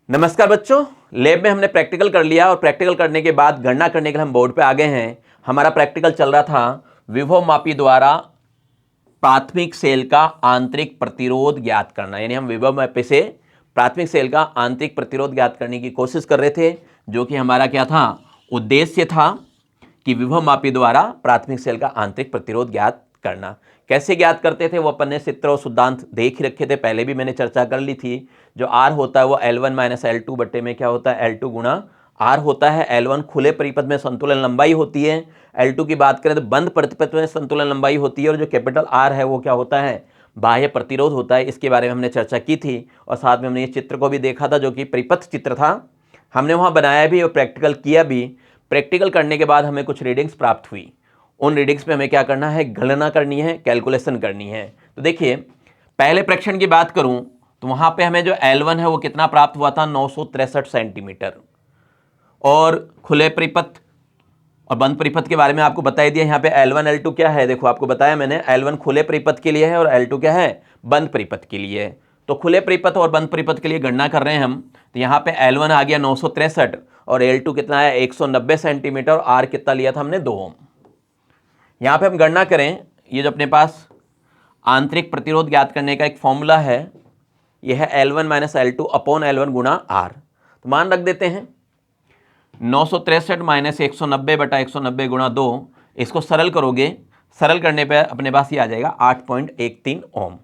नमस्कार बच्चों, लैब में हमने प्रैक्टिकल कर लिया और प्रैक्टिकल करने के बाद गणना करने के लिए हम बोर्ड पे आ गए हैं। हमारा प्रैक्टिकल चल रहा था विभव मापी द्वारा प्राथमिक सेल का आंतरिक प्रतिरोध ज्ञात करना, यानी हम विभव मापी से प्राथमिक सेल का आंतरिक प्रतिरोध ज्ञात करने की कोशिश कर रहे थे, जो कि हमारा क्या था, उद्देश्य था कि विभव मापी द्वारा प्राथमिक सेल का आंतरिक प्रतिरोध ज्ञात करना। कैसे ज्ञात करते थे वो अपन ने चित्र और सिद्धांत देख ही रखे थे, पहले भी मैंने चर्चा कर ली थी। जो आर होता है वो L1 माइनस L2 बट्टे में क्या होता है, L2 गुणा आर होता है। L1 खुले परिपथ में संतुलन लंबाई होती है, L2 की बात करें तो बंद परिपथ में संतुलन लंबाई होती है, और जो कैपिटल आर है वो क्या होता है, बाह्य प्रतिरोध होता है। इसके बारे में हमने चर्चा की थी और साथ में हमने ये चित्र को भी देखा था जो कि परिपथ चित्र था, हमने वहाँ बनाया भी और प्रैक्टिकल किया भी। प्रैक्टिकल करने के बाद हमें कुछ रीडिंग्स प्राप्त हुई, उन रीडिंग्स में हमें क्या करना है, गणना करनी है, कैलकुलेशन करनी है। तो देखिए, पहले प्रेक्षण की बात करूं तो वहां पे हमें जो L1 है वो कितना प्राप्त हुआ था, 963 सेंटीमीटर। और खुले परिपथ और बंद परिपथ के बारे में आपको बता ही दिया। यहाँ पे L1 L2 क्या है, देखो आपको बताया मैंने, L1 खुले परिपथ के लिए है और L2 क्या है, बंद परिपथ के लिए है। तो खुले परिपथ और बंद परिपथ के लिए गणना कर रहे हैं हम, तो यहाँ पे L1 आ गया 963 और L2 कितना है, 190 सेंटीमीटर, और आर कितना लिया था हमने, 2 ओम। यहाँ पे हम गणना करें, ये जो अपने पास आंतरिक प्रतिरोध ज्ञात करने का एक फॉर्मूला है, यह है L1 minus L2 upon L1 गुणा आर। तो मान रख देते हैं 963 माइनस 190 बटा 190 गुणा 2, इसको सरल करोगे, सरल करने पे अपने पास ये आ जाएगा 8.13 ओम।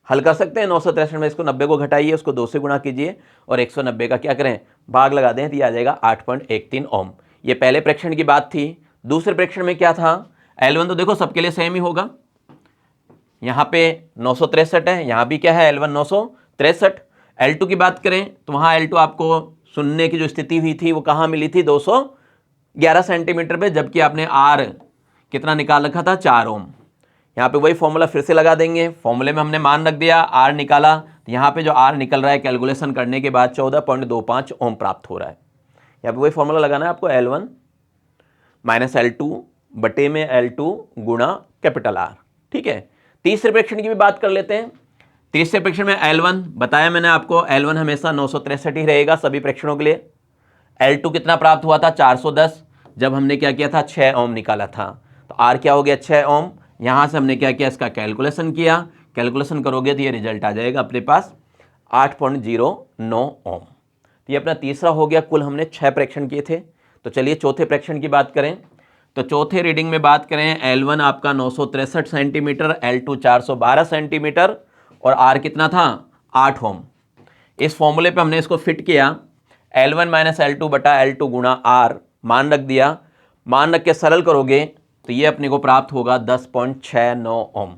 हल कर सकते हैं 963 में, इसको 90 को घटाइए, उसको 2 से गुणा कीजिए और 190 का क्या करें, भाग लगा दें, तो ये आ जाएगा 8.13 ओम। ये पहले प्रेक्षण की बात थी। दूसरे प्रेक्षण में क्या था, L1 तो देखो सबके लिए सेम ही होगा, यहाँ पे 963 है, यहाँ भी क्या है, L1 963। L2 की बात करें तो वहाँ L2 आपको सुनने की जो स्थिति हुई थी वो कहाँ मिली थी, 211 सेंटीमीटर पे, जबकि आपने R कितना निकाल रखा था, 4 ओम। यहाँ पे वही फॉर्मूला फिर से लगा देंगे, फॉर्मूले में हमने मान रख दिया, R निकाला, तो यहाँ पे जो R निकल रहा है कैलकुलेशन करने के बाद 14.25 ओम प्राप्त हो रहा है। यहाँ पे वही फॉर्मूला लगाना है आपको, L1 माइनस L2 बटे में L2 गुणा कैपिटल R। ठीक है, तीसरे प्रेक्षण की भी बात कर लेते हैं। तीसरे प्रेक्षण में L1 बताया मैंने आपको, L1 हमेशा 963 ही रहेगा सभी प्रेक्षणों के लिए। L2 कितना प्राप्त हुआ था, 410, जब हमने क्या किया था, 6 ओम निकाला था। तो R क्या हो गया, 6 ओम। यहाँ से हमने क्या किया, इसका कैलकुलेशन किया, कैलकुलेशन करोगे तो ये रिजल्ट आ जाएगा अपने पास 8.09 ओम। तो ये अपना तीसरा हो गया, कुल हमने 6 प्रेक्षण किए थे। तो चलिए चौथे प्रेक्षण की बात करें, तो चौथे रीडिंग में बात करें, L1 आपका 963 सेंटीमीटर, L2 412 सेंटीमीटर और R कितना था, 8 ओम। इस फॉर्मूले पे हमने इसको फिट किया, L1 माइनस L2 बटा L2 गुणा R, मान रख दिया, मान रख के सरल करोगे तो ये अपने को प्राप्त होगा 10.69 ओम।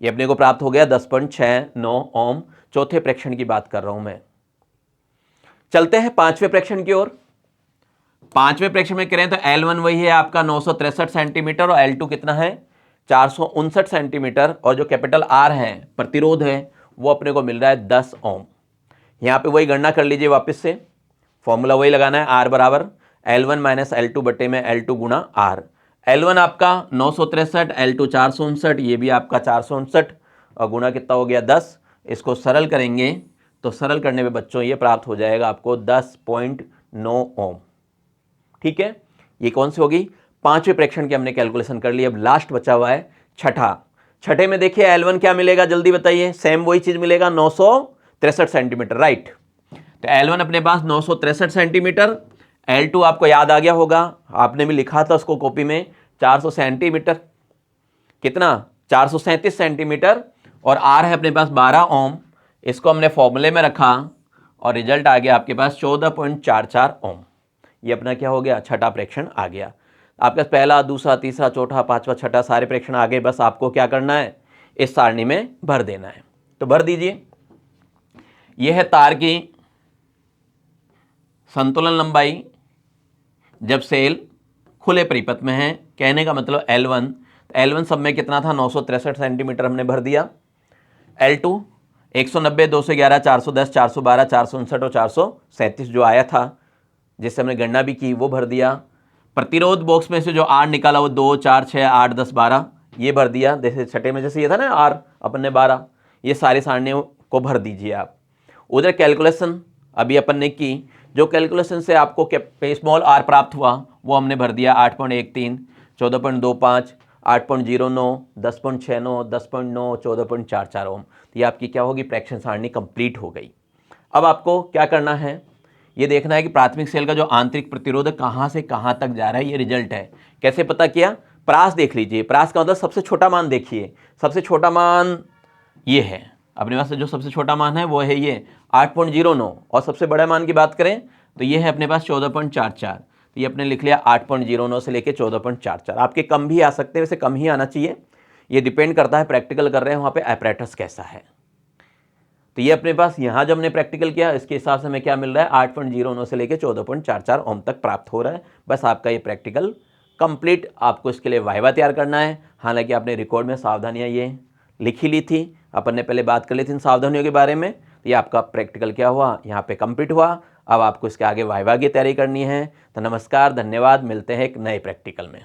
ये अपने को प्राप्त हो गया 10.69 ओम। चौथे प्रेक्षण की बात कर रहा हूं मैं। चलते हैं पांचवें प्रेक्षण की ओर। पांचवें प्रेक्षण में करें तो L1 वही है आपका 963 सेंटीमीटर और L2 कितना है, 459 सेंटीमीटर, और जो कैपिटल R है, प्रतिरोध है, वो अपने को मिल रहा है 10 ओम। यहाँ पे वही गणना कर लीजिए वापस से, फॉर्मूला वही लगाना है, R बराबर L1 माइनस L2 बटे में L2 गुणा R। L1 आपका 963, L2 459, ये भी आपका 459, और गुणा कितना हो गया, 10। इसको सरल करेंगे तो सरल करने पे बच्चों ये प्राप्त हो जाएगा आपको 10.9 ओम। ठीक है, ये कौन सी होगी, पांचवें प्रेक्षण की हमने कैलकुलेशन कर ली। अब लास्ट बचा हुआ है छठा। छठे में देखिए L1 क्या मिलेगा, जल्दी बताइए, सेम वही चीज मिलेगा, 963 सेंटीमीटर, राइट। तो L1 अपने पास 963 सेंटीमीटर, L2 आपको याद आ गया होगा, आपने भी लिखा था उसको कॉपी में, 400 सेंटीमीटर, कितना, 437 सेंटीमीटर, और R है अपने पास 12 ओम। इसको हमने फॉर्मूले में रखा और रिजल्ट आ गया आपके पास 14.44 ओम। ये अपना क्या हो गया, छठा प्रेक्षण आ गया। आपका पहला, दूसरा, तीसरा, चौथा, पांचवा, छठा, सारे प्रेक्षण आ गए, बस आपको क्या करना है, इस सारणी में भर देना है। तो भर दीजिए। यह है तार की संतुलन लंबाई जब सेल खुले परिपथ में है, कहने का मतलब L1, L1 सब में कितना था, 963 सेंटीमीटर हमने भर दिया। L2 190, 2 से 11, 410, 412, 459 और 437 जो आया था, जिससे हमने गणना भी की, वो भर दिया। प्रतिरोध बॉक्स में से जो R निकाला वो 2, 4, 6, 8, 10, 12 ये भर दिया। जैसे छठे में जैसे ये था ना R अपन ने 12, ये सारी सारणियों को भर दीजिए आप। उधर कैलकुलेशन अभी अपन ने की, जो कैलकुलेशन से आपको स्मॉल आर प्राप्त हुआ वो हमने भर दिया 8.13, 14.25, 8.09, 10.69, 10.9, 14.44 ओम। तो ये आपकी क्या होगी, फ्रैक्शन सारणी कंप्लीट हो गई। अब आपको क्या करना है, ये देखना है कि प्राथमिक सेल का जो आंतरिक प्रतिरोध कहाँ से कहाँ तक जा रहा है, ये रिजल्ट है। कैसे पता किया, प्रास देख लीजिए, प्रास का मतलब सबसे छोटा मान देखिए, सबसे छोटा मान ये है अपने पास, जो सबसे छोटा मान है वो है ये 8.09, और सबसे बड़ा मान की बात करें तो ये है अपने पास 14.44। तो ये अपने लिख लिया 8.09 से लेके 14.44। आपके कम भी आ सकते हैं, वैसे कम ही आना चाहिए, ये डिपेंड करता है प्रैक्टिकल कर रहे हैं वहाँ पे apparatus कैसा है। तो ये अपने पास यहाँ जब हमने प्रैक्टिकल किया इसके हिसाब से हमें क्या मिल रहा है, 8.09 से लेके 14.44 ओम तक प्राप्त हो रहा है। बस आपका ये प्रैक्टिकल कंप्लीट, आपको इसके लिए वाइवा तैयार करना है। हालांकि आपने रिकॉर्ड में सावधानियाँ ये लिखी ली थी, अपन ने पहले बात कर ली थी इन सावधानियों के बारे में। तो ये आपका प्रैक्टिकल क्या हुआ, यहाँ पे कंप्लीट हुआ। अब आपको इसके आगे वाइवा की तैयारी करनी है। तो नमस्कार, धन्यवाद, मिलते हैं एक नए प्रैक्टिकल में।